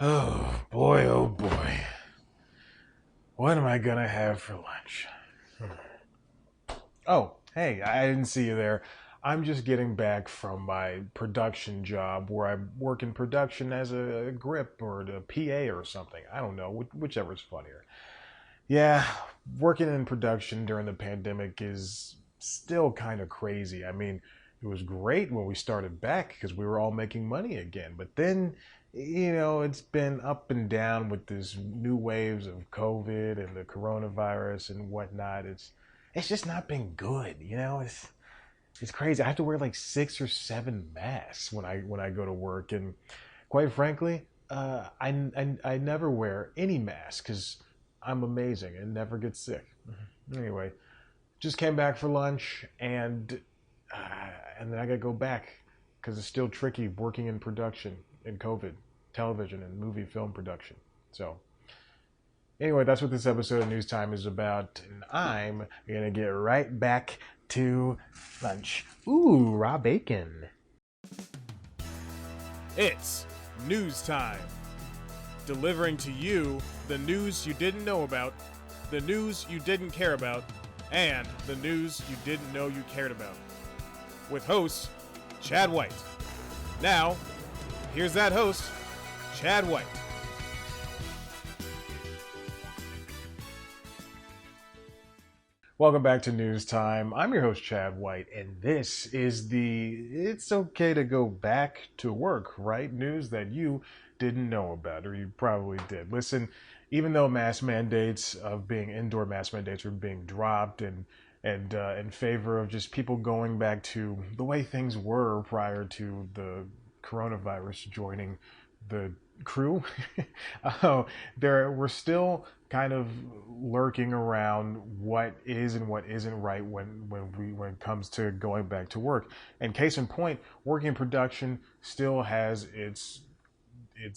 Oh boy. What am I gonna have for lunch? Oh, hey, I didn't see you there. I'm just getting back from my production job where I work in production as a grip or a PA or something. I don't know, whichever's funnier. Yeah, working in production during the pandemic is still kind of crazy. I mean, it was great when we started back because we were all making money again. But then, it's been up and down with this new waves of COVID and the coronavirus and whatnot. It's just not been good. It's crazy. I have to wear like 6 or 7 masks when I go to work, and quite frankly, I never wear any mask because I'm amazing and never get sick. Anyway, just came back for lunch, and then I gotta go back because it's still tricky working in production in COVID, television and movie film production. So anyway, that's what this episode of News Time is about, and I'm gonna get right back to lunch. Ooh, raw bacon. It's news time. Delivering to you the news you didn't know about, the news you didn't care about, and the news you didn't know you cared about. With host, Chad White. Now, here's that host, Chad White. Welcome back to News Time. I'm your host, Chad White, and this is the It's Okay to Go Back to Work, right? News that you didn't know about, or you probably did. Listen, even though indoor mask mandates are being dropped and in favor of just people going back to the way things were prior to the coronavirus joining the crew, we're still kind of lurking around what is and what isn't right when it comes to going back to work. And case in point, working in production still has its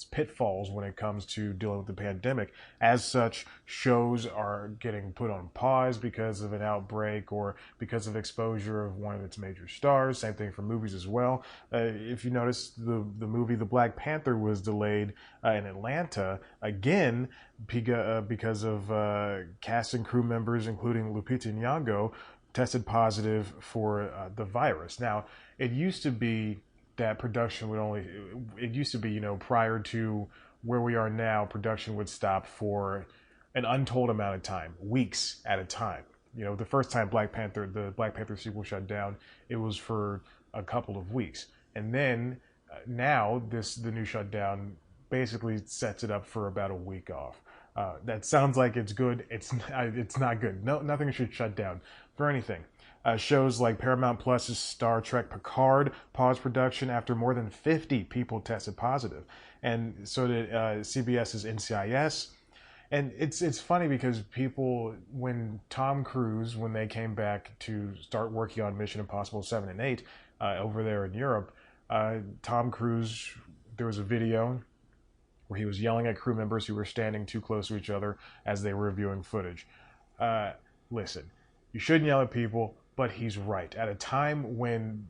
pitfalls when it comes to dealing with the pandemic. As such, shows are getting put on pause because of an outbreak or because of exposure of one of its major stars. Same thing for movies as well. If you notice, the movie The Black Panther was delayed in Atlanta again because of cast and crew members, including Lupita Nyong'o, tested positive for the virus. Now, it used to be that production prior to where we are now, production would stop for an untold amount of time, weeks at a time. The first time the Black Panther sequel shut down, it was for a couple of weeks. And then now the new shutdown basically sets it up for about a week off. That sounds like it's good. It's not good. No, nothing should shut down for anything. Shows like Paramount Plus's Star Trek Picard paused production after more than 50 people tested positive, and so did CBS's NCIS. And it's funny because when Tom Cruise, when they came back to start working on Mission Impossible 7 and 8 over there in Europe, Tom Cruise, there was a video where he was yelling at crew members who were standing too close to each other as they were reviewing footage. Listen, you shouldn't yell at people, but he's right. At a time when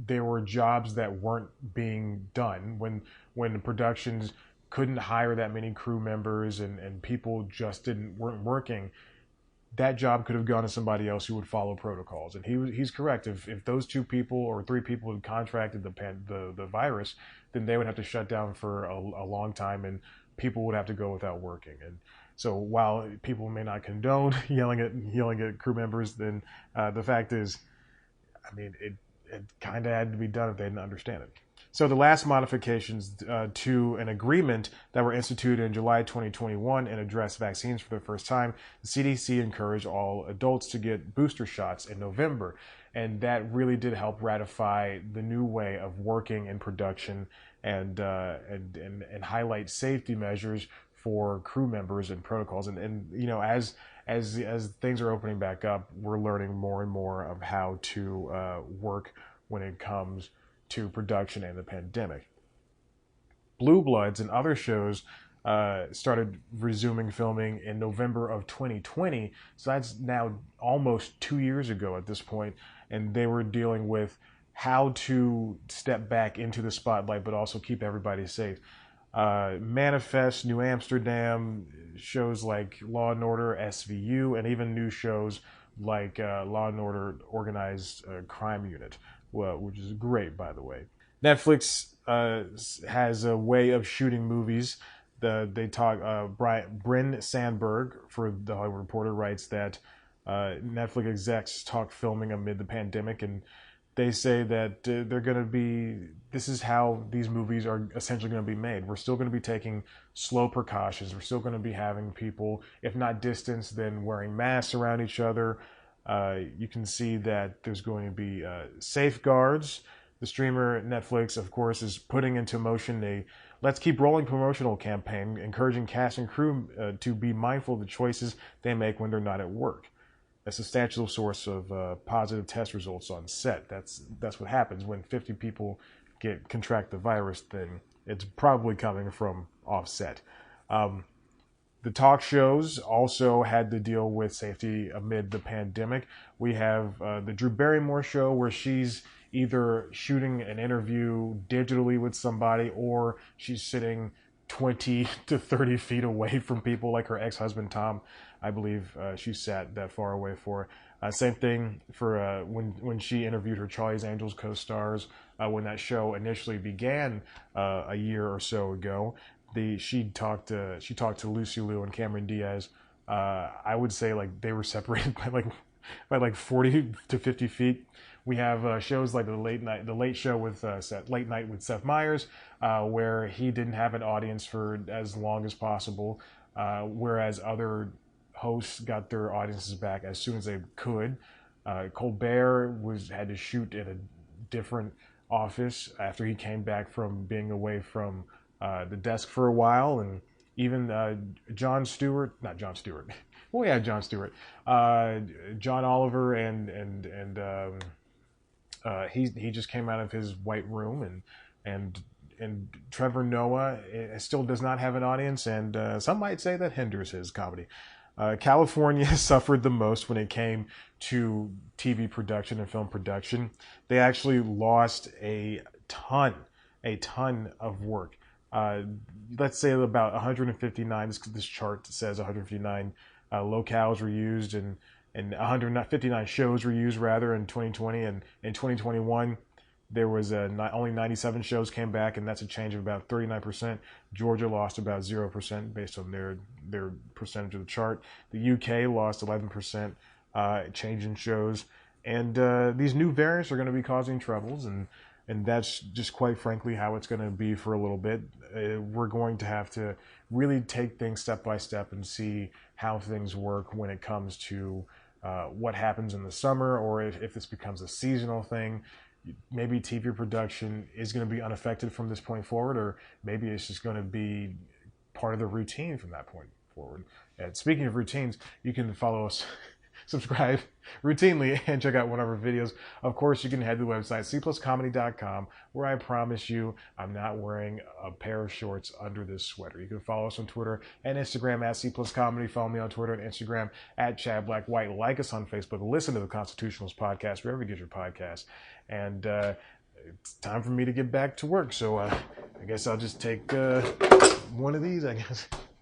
there were jobs that weren't being done, when productions couldn't hire that many crew members and people just weren't working, that job could have gone to somebody else who would follow protocols. And he's correct. If those 2 people or 3 people had contracted the virus, then they would have to shut down for a long time, and people would have to go without working. And so while people may not condone yelling at crew members, then the fact is, I mean, it kind of had to be done if they didn't understand it. So the last modifications to an agreement that were instituted in July 2021 and addressed vaccines for the first time, the CDC encouraged all adults to get booster shots in November. And that really did help ratify the new way of working in production and highlight safety measures for crew members and protocols. And as things are opening back up, we're learning more and more of how to work when it comes to production and the pandemic. Blue Bloods and other shows started resuming filming in November of 2020. So that's now almost 2 years ago at this point. And they were dealing with how to step back into the spotlight, but also keep everybody safe. Manifest, New Amsterdam, shows like Law and Order, SVU, and even new shows like Law and Order Organized Crime Unit, well, which is great, by the way. Netflix has a way of shooting movies. They talk. Bryn Sandberg for the Hollywood Reporter writes that Netflix execs talk filming amid the pandemic, and they say that they're going to be. This is how these movies are essentially going to be made. We're still going to be taking slow precautions. We're still going to be having people, if not distance, then wearing masks around each other. You can see that there's going to be safeguards. The streamer Netflix, of course, is putting into motion a "Let's Keep Rolling" promotional campaign, encouraging cast and crew to be mindful of the choices they make when they're not at work. A substantial source of positive test results on set. That's what happens when 50 people contract the virus. Then it's probably coming from offset. The talk shows also had to deal with safety amid the pandemic. We have the Drew Barrymore show, where she's either shooting an interview digitally with somebody or she's sitting 20 to 30 feet away from people, like her ex-husband Tom. I believe she sat that far away for. Same thing for when she interviewed her Charlie's Angels co-stars when that show initially began a year or so ago. She talked to Lucy Liu and Cameron Diaz. I would say like they were separated by like 40 to 50 feet. We have shows like the Late Show with Late Night with Seth Meyers, where he didn't have an audience for as long as possible, whereas other hosts got their audiences back as soon as they could. Colbert had to shoot in a different office after he came back from being away from the desk for a while, and even Jon Stewart, not Jon Stewart. Well, yeah, Jon Stewart, John Oliver, and he just came out of his white room, and Trevor Noah still does not have an audience, and some might say that hinders his comedy. California suffered the most when it came to TV production and film production. They actually lost a ton of work. Let's say about 159. This chart says 159 locales were used, and 159 shows were used rather in 2020, and in 2021 there was only 97 shows came back, and that's a change of about 39%. Georgia lost about 0% based on their percentage of the chart. The UK lost 11%, change in shows, and these new variants are going to be causing troubles, and that's just quite frankly how it's going to be for a little bit. We're going to have to really take things step by step and see how things work when it comes to what happens in the summer, or if this becomes a seasonal thing. Maybe TV production is going to be unaffected from this point forward, or maybe it's just going to be part of the routine from that point forward. And speaking of routines, you can follow us, subscribe routinely, and check out one of our videos. Of course, you can head to the website cpluscomedy.com, where I promise you I'm not wearing a pair of shorts under this sweater. You can follow us on Twitter and Instagram at cpluscomedy. Follow me on Twitter and Instagram at Chad Black White. Like us on Facebook. Listen to the Constitutionals podcast wherever you get your podcasts. And it's time for me to get back to work. So I guess I'll just take one of these, I guess.